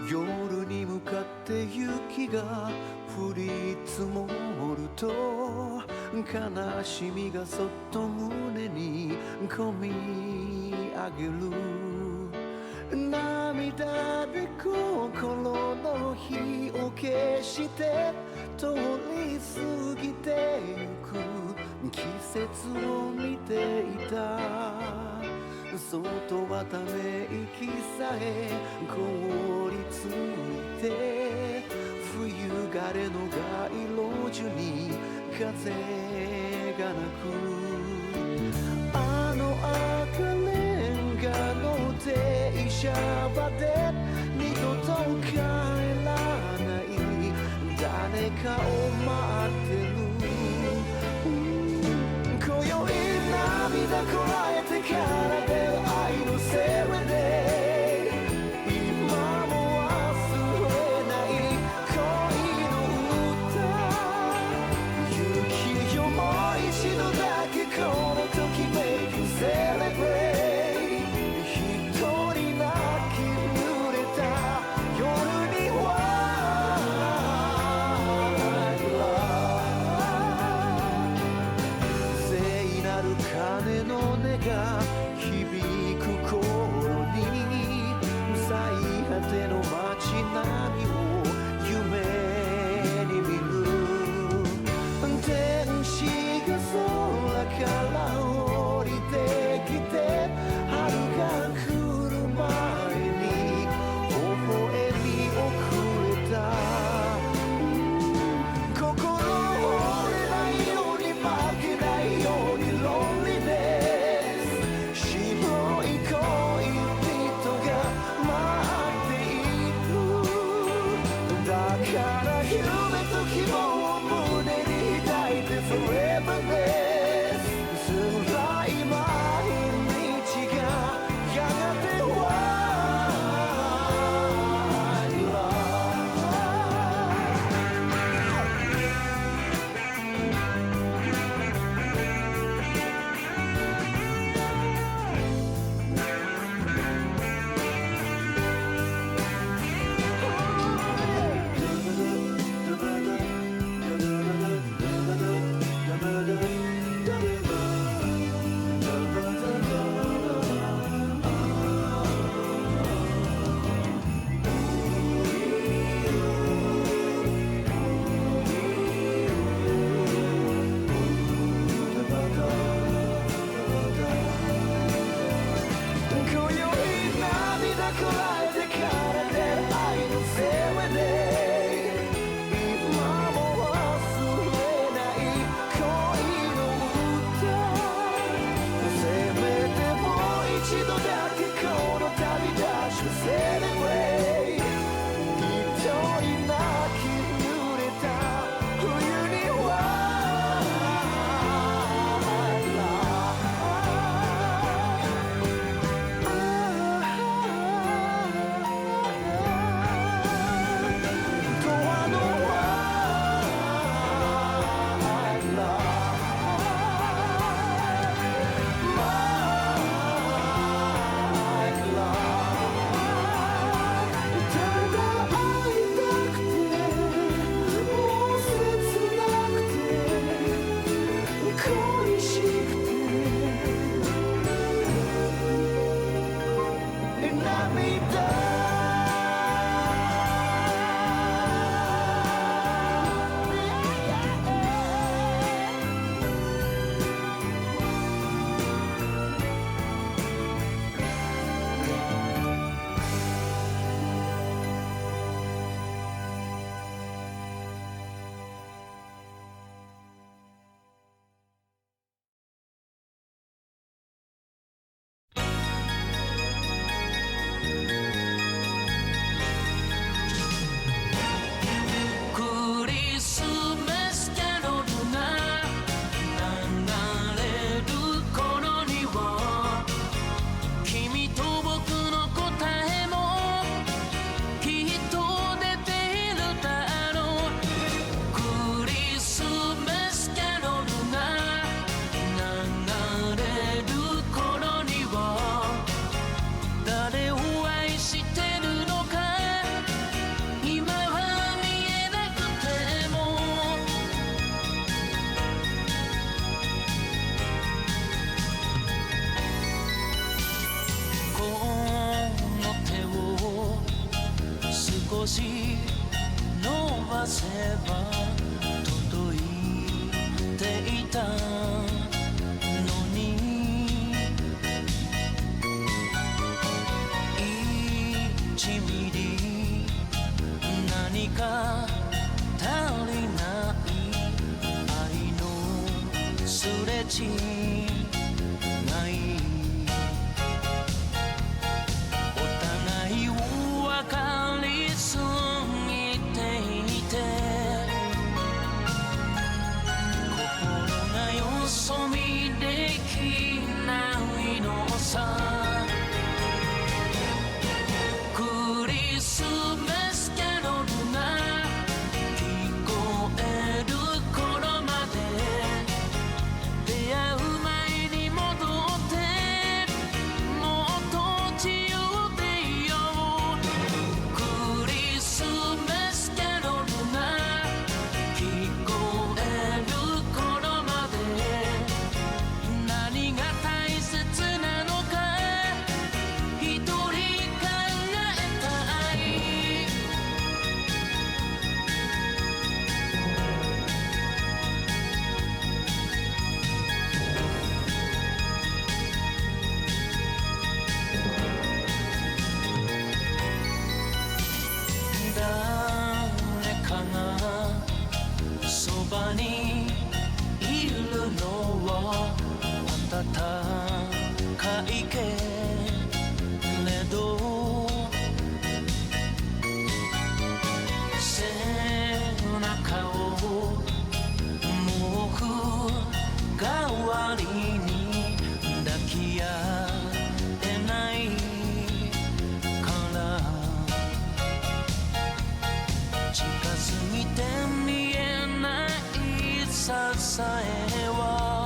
夜に向かって雪が降り積もると悲しみがそっと胸にこみ上げる。涙で心の火を消して通り過ぎてゆく季節を見ていた。外はため息さえ凍りついて、冬枯れの街路樹に風が鳴く。あの赤レンガの停車場で二度と帰らない誰かを待ってる。今宵涙こらえてから出る愛のセレで今も忘れない恋の歌。雪よもう一度だけこのときめくセレブレイ。一人泣き濡れた夜には鐘の音がせば届いていたのに1ミリ何か足りない愛のすれ違いお互いを分かりすぎていて心がよそ見できないのさクリスマスキャロルが聞こえる頃まで出会う前に戻ってもっと自由でいようクリスマスキャロルが聞こえる頃まで何が大切なのか一人考えたい誰かがそばにいるのは暖かいけれど背中を毛布代わりに抱き合えないから近すぎて見えない支えは